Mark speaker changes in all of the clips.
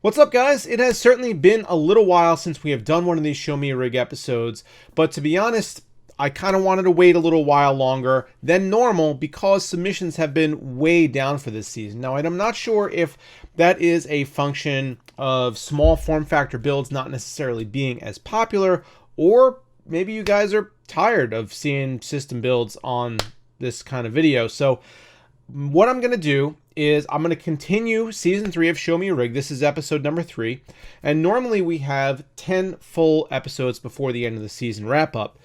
Speaker 1: What's up, guys? It has certainly been a little while since we have done one of these Show Me a Rig episodes, but to be honest, I kind of wanted to wait a little while longer than normal because submissions have been way down for this season. Now, I'm not sure if that is a function of small form factor builds not necessarily being as popular, or maybe you guys are tired of seeing system builds on this kind of video. So what I'm going to do is I'm going to continue season 3 of Show Me a Rig. This is episode number 3. And normally we have 10 full episodes before the end of the season wrap up.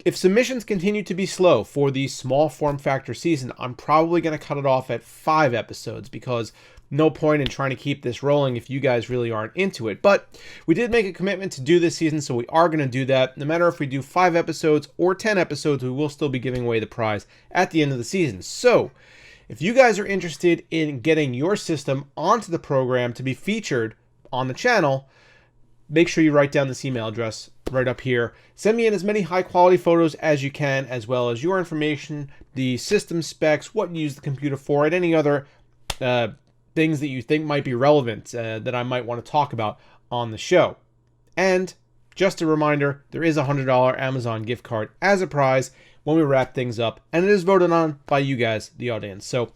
Speaker 1: If submissions continue to be slow for the small form factor season, I'm probably going to cut it off at 5 episodes because no point in trying to keep this rolling if you guys really aren't into it. But we did make a commitment to do this season, so we are going to do that. No matter if we do 5 episodes or 10 episodes, we will still be giving away the prize at the end of the season. So if you guys are interested in getting your system onto the program to be featured on the channel, make sure you write down this email address right up here. Send me in as many high quality photos as you can, as well as your information, the system specs, what you use the computer for, and any other things that you think might be relevant that I might want to talk about on the show. And just a reminder, there is a $100 Amazon gift card as a prize when we wrap things up, and it is voted on by you guys, the audience. So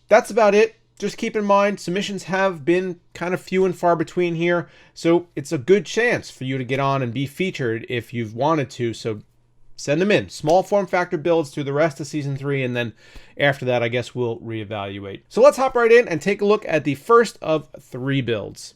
Speaker 1: that's about it. Just keep in mind, submissions have been kind of few and far between here, so it's a good chance for you to get on and be featured if you've wanted to. So send them in. Small form factor builds through the rest of season 3, and then after that, I guess we'll reevaluate. So let's hop right in and take a look at the first of 3 builds.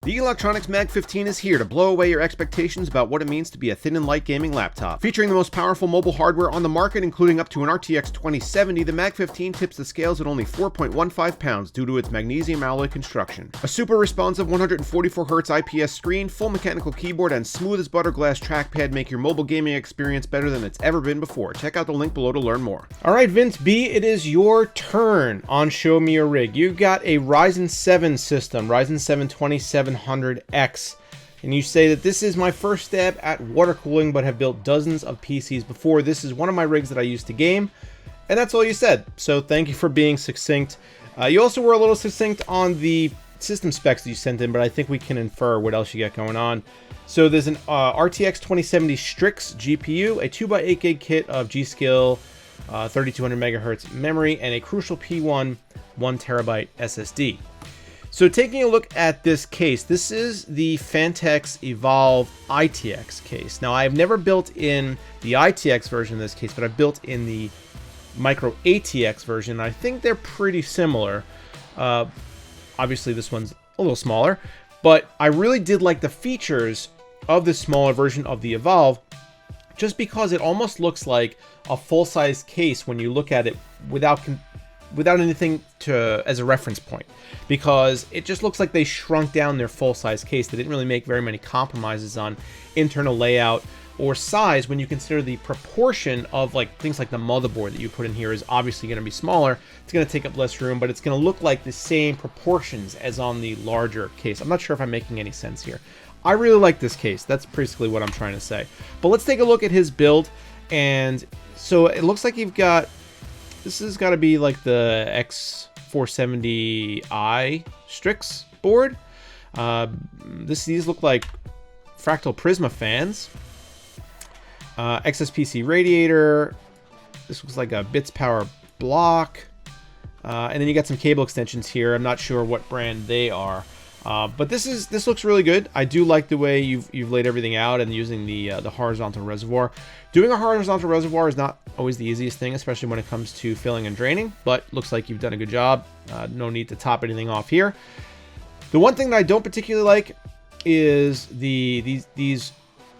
Speaker 1: The Electronics Mag 15 is here to blow away your expectations about what it means to be a thin and light gaming laptop. Featuring the most powerful mobile hardware on the market, including up to an RTX 2070, the Mag 15 tips the scales at only 4.15 pounds due to its magnesium alloy construction. A super responsive 144Hz IPS screen, full mechanical keyboard, and smooth as butter glass trackpad make your mobile gaming experience better than it's ever been before. Check out the link below to learn more. Alright, Vince B, it is your turn on Show Me a Rig. You got a Ryzen 7 system, Ryzen 7 2700X, and you say that this is my first stab at water cooling, but have built dozens of PCs before. This is one of my rigs that I used to game, and that's all you said. So thank you for being succinct. You also were a little succinct on the system specs that you sent in, but I think we can infer what else you got going on. So there's an RTX 2070 Strix GPU, a 2x8 gig kit of G.Skill 3200 megahertz memory, and a Crucial P1 1TB SSD. So taking a look at this case, this is the Phanteks Evolv ITX case. Now, I've never built in the ITX version of this case, but I've built in the Micro ATX version. I think they're pretty similar. Obviously, this one's a little smaller, but I really did like the features of this smaller version of the Evolv, just because it almost looks like a full-size case when you look at it without anything as a reference point, because it just looks like they shrunk down their full-size case. They didn't really make very many compromises on internal layout or size when you consider the proportion of things like the motherboard that you put in here is obviously going to be smaller. It's going to take up less room, but it's going to look like the same proportions as on the larger case. I'm not sure if I'm making any sense here. I really like this case. That's basically what I'm trying to say. But let's take a look at his build. And so it looks like you've got, this has got to be like the X470i Strix board. These look like Fractal Prisma fans. HTPC radiator. This looks like a Bits Power block. And then you got some cable extensions here. I'm not sure what brand they are. But this looks really good. I do like the way you've laid everything out and using the horizontal reservoir. Doing a horizontal reservoir is not always the easiest thing, especially when it comes to filling and draining, but looks like you've done a good job. No need to top anything off here. The one thing that I don't particularly like is these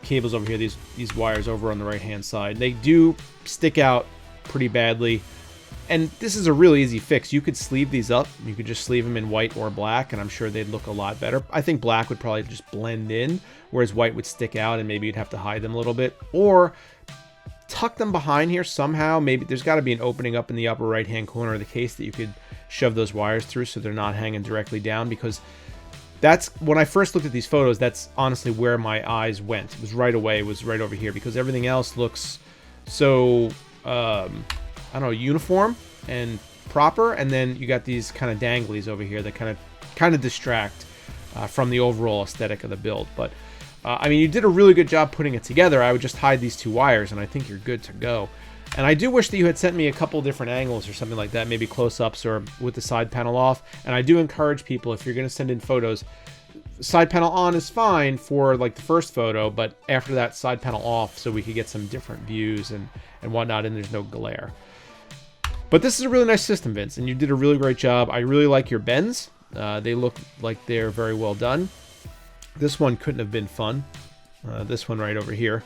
Speaker 1: cables over here, these wires over on the right hand side. They do stick out pretty badly. And this is a really easy fix. You could sleeve these up. You could just sleeve them in white or black, and I'm sure they'd look a lot better. I think black would probably just blend in, whereas white would stick out, and maybe you'd have to hide them a little bit. Or tuck them behind here somehow. Maybe there's got to be an opening up in the upper right-hand corner of the case that you could shove those wires through so they're not hanging directly down, because that's, when I first looked at these photos, that's honestly where my eyes went. It was right away, it was right over here, because everything else looks so I don't know, uniform and proper, and then you got these kind of danglies over here that kind of distract from the overall aesthetic of the build. But I mean, you did a really good job putting it together. I would just hide these two wires, and I think you're good to go. And I do wish that you had sent me a couple different angles or something like that, maybe close-ups or with the side panel off. And I do encourage people, if you're going to send in photos, side panel on is fine for like the first photo, but after that, side panel off so we could get some different views and whatnot, and there's no glare. But this is a really nice system, Vince, and you did a really great job. I really like your bends. They look like they're very well done. This one couldn't have been fun. This one right over here.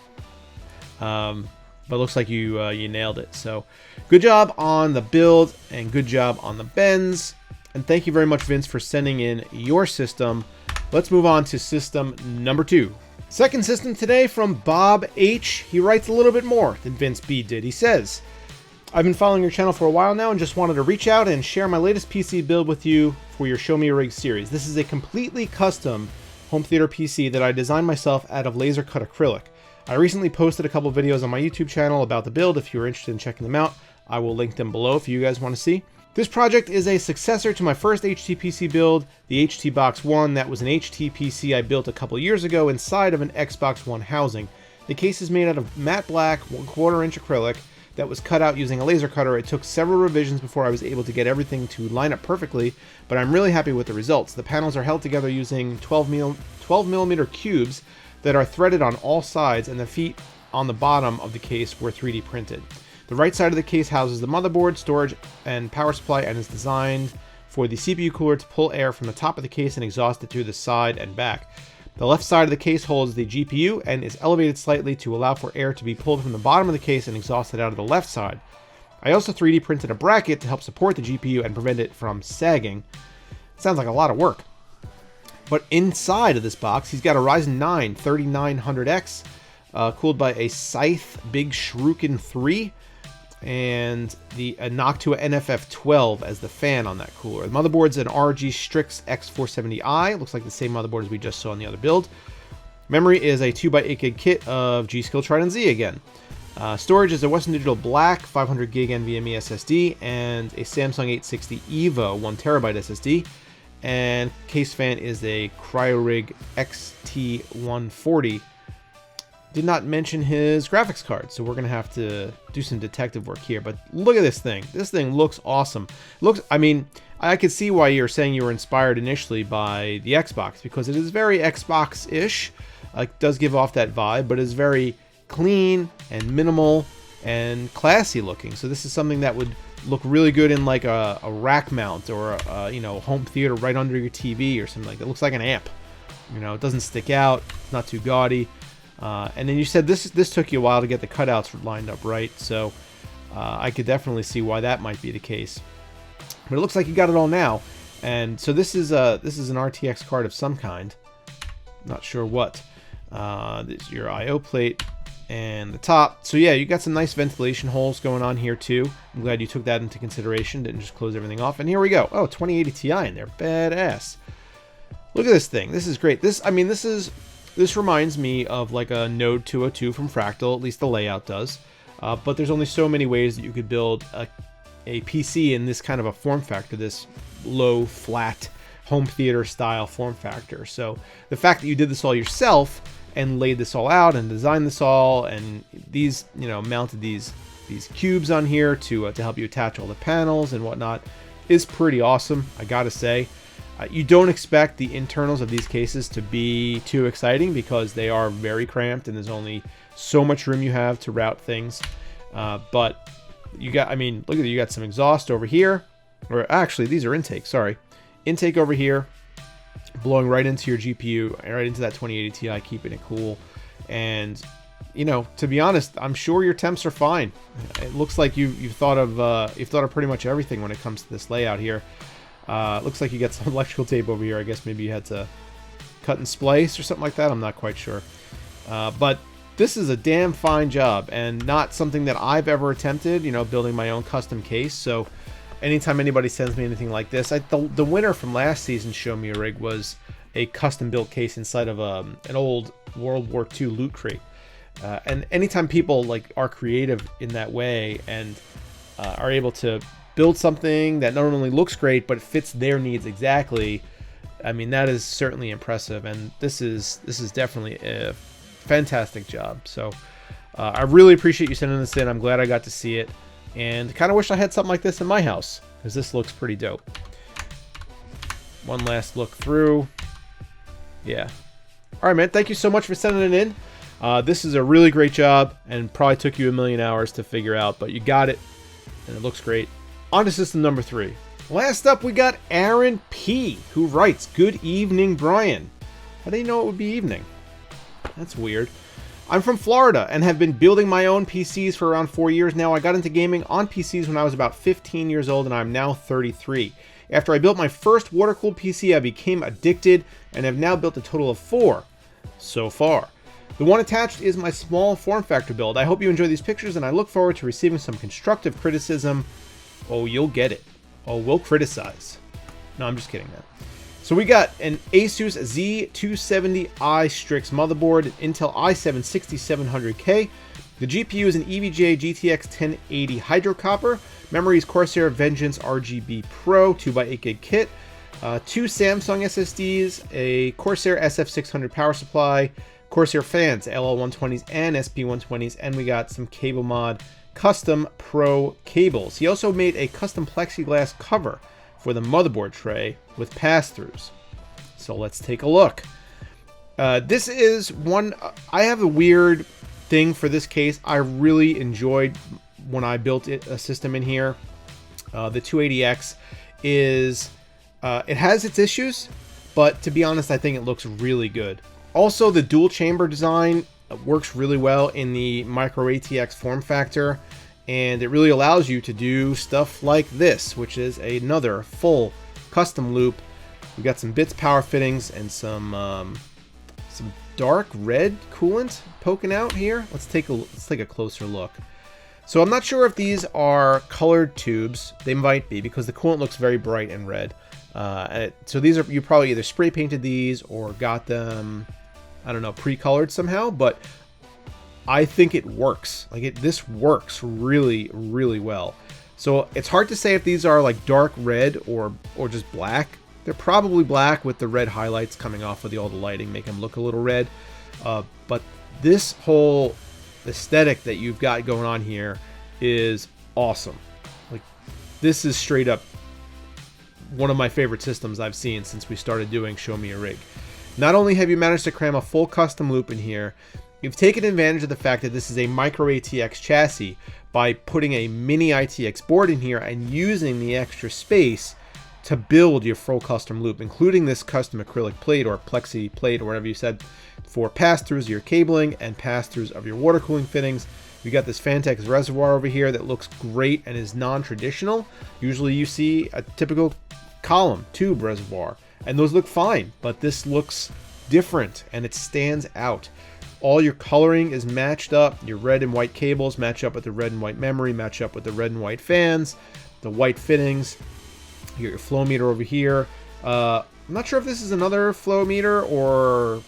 Speaker 1: But it looks like you nailed it. So good job on the build and good job on the bends. And thank you very much, Vince, for sending in your system. Let's move on to system number 2. Second system today from Bob H. He writes a little bit more than Vince B did. He says, I've been following your channel for a while now and just wanted to reach out and share my latest PC build with you for your Show Me a Rig series. This is a completely custom home theater PC that I designed myself out of laser cut acrylic. I recently posted a couple videos on my YouTube channel about the build. If you're interested in checking them out, I will link them below if you guys want to see. This project is a successor to my first HTPC build, the HT One. That was an HTPC I built a couple years ago inside of an Xbox One housing. The case is made out of matte black 1/4 inch acrylic that was cut out using a laser cutter. It took several revisions before I was able to get everything to line up perfectly, but I'm really happy with the results. The panels are held together using 12 millimeter cubes that are threaded on all sides, and the feet on the bottom of the case were 3D printed. The right side of the case houses the motherboard, storage, and power supply, and is designed for the CPU cooler to pull air from the top of the case and exhaust it through the side and back. The left side of the case holds the GPU and is elevated slightly to allow for air to be pulled from the bottom of the case and exhausted out of the left side. I also 3D printed a bracket to help support the GPU and prevent it from sagging. Sounds like a lot of work. But inside of this box, he's got a Ryzen 9 3900X, cooled by a Scythe Big Shuriken 3, and a Noctua NFF12 as the fan on that cooler. The motherboard's an RG Strix X470i, looks like the same motherboard as we just saw in the other build. Memory is a 2x8 gig kit of G.Skill Trident Z again. Storage is a Western Digital Black 500 gig NVMe SSD and a Samsung 860 EVO 1TB SSD. And case fan is a Cryorig XT140. Did not mention his graphics card, so we're gonna have to do some detective work here. But look at this thing. This thing looks awesome. I mean, I could see why you're saying you were inspired initially by the Xbox, because it is very Xbox-ish. It does give off that vibe, but it's very clean and minimal and classy looking. So this is something that would look really good in like a rack mount or a home theater right under your TV or something like that. It looks like an amp. It doesn't stick out. It's not too gaudy. And then you said this took you a while to get the cutouts lined up, right? So I could definitely see why that might be the case. But it looks like you got it all now. And so this is an RTX card of some kind. Not sure what. This is your I/O plate and the top. So yeah, you got some nice ventilation holes going on here too. I'm glad you took that into consideration. Didn't just close everything off. And here we go. Oh, 2080 Ti in there. Badass. Look at this thing. This is great. This reminds me of like a Node 202 from Fractal, at least the layout does. But there's only so many ways that you could build a PC in this kind of a form factor, this low, flat, home theater style form factor. So the fact that you did this all yourself and laid this all out and designed this all, and these, mounted these cubes on here to help you attach all the panels and whatnot, is pretty awesome, I gotta say. You don't expect the internals of these cases to be too exciting because they are very cramped and there's only so much room you have to route things. But look at it, you got some exhaust over here, or actually these are intake, sorry. Intake over here, blowing right into your GPU, right into that 2080 Ti, keeping it cool. And, to be honest, I'm sure your temps are fine. It looks like you've thought of pretty much everything when it comes to this layout here. Looks like you got some electrical tape over here. I guess maybe you had to cut and splice or something like that. I'm not quite sure. But this is a damn fine job and not something that I've ever attempted, building my own custom case. So anytime anybody sends me anything like this, the winner from last season's Show Me a Rig was a custom built case inside of an old World War II loot crate. And anytime people like are creative in that way and are able to build something that not only looks great but fits their needs exactly, I mean, that is certainly impressive. And this is definitely a fantastic job. So I really appreciate you sending this in. I'm glad I got to see it, and kind of wish I had something like this in my house, because this looks pretty dope. One last look through. Yeah. All right, man. Thank you so much for sending it in. This is a really great job, and probably took you a million hours to figure out, but you got it, and it looks great. On to system number 3. Last up, we got Aaron P., who writes, "Good evening, Brian." How do you know it would be evening? That's weird. "I'm from Florida and have been building my own PCs for around 4 years now. I got into gaming on PCs when I was about 15 years old, and I'm now 33. After I built my first water-cooled PC, I became addicted and have now built a total of 4 so far. The one attached is my small form factor build. I hope you enjoy these pictures, and I look forward to receiving some constructive criticism." Oh, you'll get it. Oh, we'll criticize. No, I'm just kidding, man. So we got an Asus Z270i Strix motherboard, an Intel i7-6700K. The GPU is an EVGA GTX 1080 Hydro Copper. Memory is Corsair Vengeance RGB Pro 2x8GB kit. 2 Samsung SSDs, a Corsair SF600 power supply, Corsair fans, LL120s and SP120s, and we got some Cable Mod Custom Pro cables. He also made a custom plexiglass cover for the motherboard tray with pass-throughs. So let's take a look. This is one, I have a weird thing for this case. I really enjoyed when I built a system in here. The 280X is, it has its issues, but to be honest, I think it looks really good. Also, the dual chamber design works really well in the micro ATX form factor, and it really allows you to do stuff like this, which is another full custom loop. We got some bits power fittings and some dark red coolant poking out here. Let's take a closer look. So I'm not sure if these are colored tubes. They might be, because the coolant looks very bright and red. So these are, you probably either spray painted these or got them, I don't know, pre-colored somehow, but I think it works. Like this works really, really well. So it's hard to say if these are like dark red or just black. They're probably black with the red highlights coming off of all the lighting, make them look a little red. But this whole aesthetic that you've got going on here is awesome. Like, this is straight up one of my favorite systems I've seen since we started doing Show Me a Rig. Not only have you managed to cram a full custom loop in here, you've taken advantage of the fact that this is a micro ATX chassis by putting a mini ITX board in here and using the extra space to build your full custom loop, including this custom acrylic plate or plexi plate or whatever you said for pass-throughs of your cabling and pass-throughs of your water cooling fittings. We got this Phanteks reservoir over here that looks great and is non-traditional. Usually you see a typical column tube reservoir, and those look fine, but this looks different and it stands out. All your coloring is matched up. Your red and white cables match up with the red and white memory, match up with the red and white fans, the white fittings. Your flow meter over here. I'm not sure if this is another flow meter or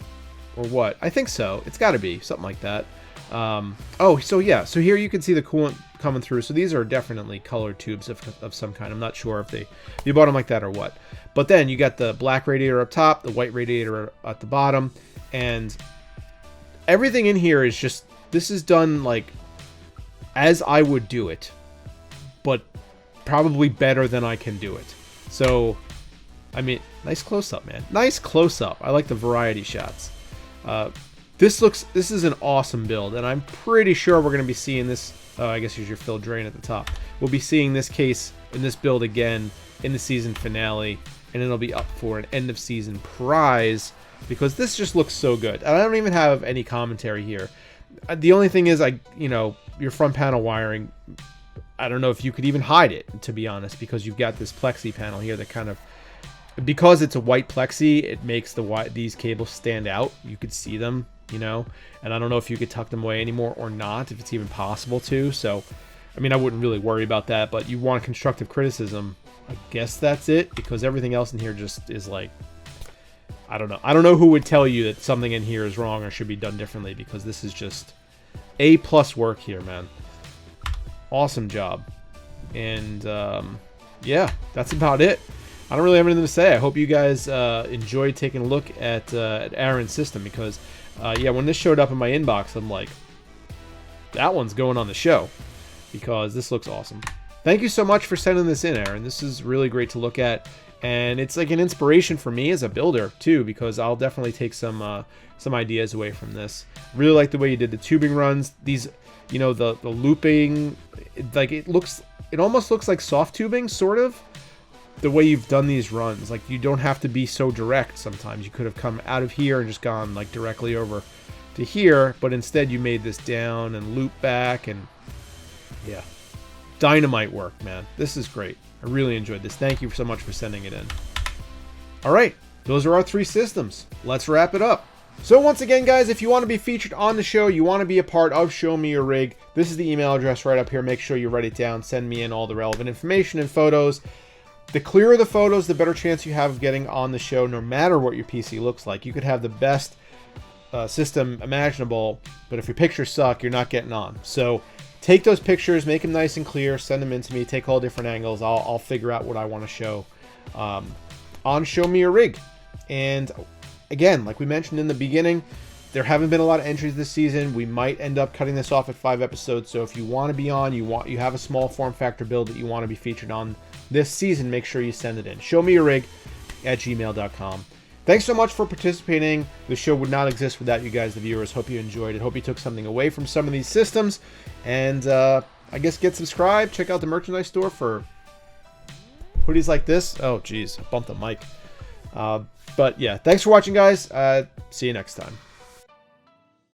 Speaker 1: what. I think so. It's got to be something like that. Oh, so yeah. So here you can see the coolant coming through. So these are definitely colored tubes of some kind. I'm not sure if you bought them like that or what. But then you got the black radiator up top, the white radiator at the bottom, and everything in here is just, this is done like as I would do it, but probably better than I can do it. So, I mean, nice close-up, man. Nice close-up. I like the variety shots. This is an awesome build, and I'm pretty sure we're going to be seeing this. Oh, I guess here's your fill drain at the top. We'll be seeing this case in this build again in the season finale, and it'll be up for an end-of-season prize, because this just looks so good. And I don't even have any commentary here. The only thing is, your front panel wiring, I don't know if you could even hide it, to be honest, because you've got this plexi panel here that kind of, because it's a white plexi, it makes these cables stand out. You could see them, and I don't know if you could tuck them away anymore or not, if it's even possible to. So, I mean, I wouldn't really worry about that, but you want constructive criticism, I guess that's it, because everything else in here just is like, I don't know. I don't know who would tell you that something in here is wrong or should be done differently, because this is just, A+ work here, man. Awesome job. And yeah, that's about it. I don't really have anything to say. I hope you guys enjoyed taking a look at Aaron's system, because yeah, when this showed up in my inbox, I'm like, that one's going on the show, because this looks awesome. Thank you so much for sending this in, Aaron. This is really great to look at, and it's like an inspiration for me as a builder too, because I'll definitely take some ideas away from this. Really like the way you did the tubing runs. These, you know, the looping, like it almost looks like soft tubing, sort of. The way you've done these runs, like you don't have to be so direct. Sometimes you could have come out of here and just gone like directly over to here, but instead you made this down and loop back, and yeah, dynamite work, man. This is great. I really enjoyed this. Thank you so much for sending it in. All right, those are our 3 systems. Let's wrap it up. So once again, guys, if you want to be featured on the show, you want to be a part of Show Me Your Rig, this is the email address right up here. Make sure you write it down. Send me in all the relevant information and photos. The clearer the photos, the better chance you have of getting on the show, no matter what your PC looks like. You could have the best system imaginable, but if your pictures suck, you're not getting on. So take those pictures, make them nice and clear, send them in to me, take all different angles. I'll figure out what I want to show on Show Me Your Rig. And again, like we mentioned in the beginning, there haven't been a lot of entries this season. We might end up cutting this off at 5 episodes. So if you want to be on, you have a small form factor build that you want to be featured on this season, make sure you send it in. showmeyourrig@gmail.com. Thanks so much for participating. The show would not exist without you guys, the viewers. Hope you enjoyed it. Hope you took something away from some of these systems. And I guess get subscribed. Check out the merchandise store for hoodies like this. Oh, geez. I bumped the mic. But yeah, thanks for watching, guys. See you next time.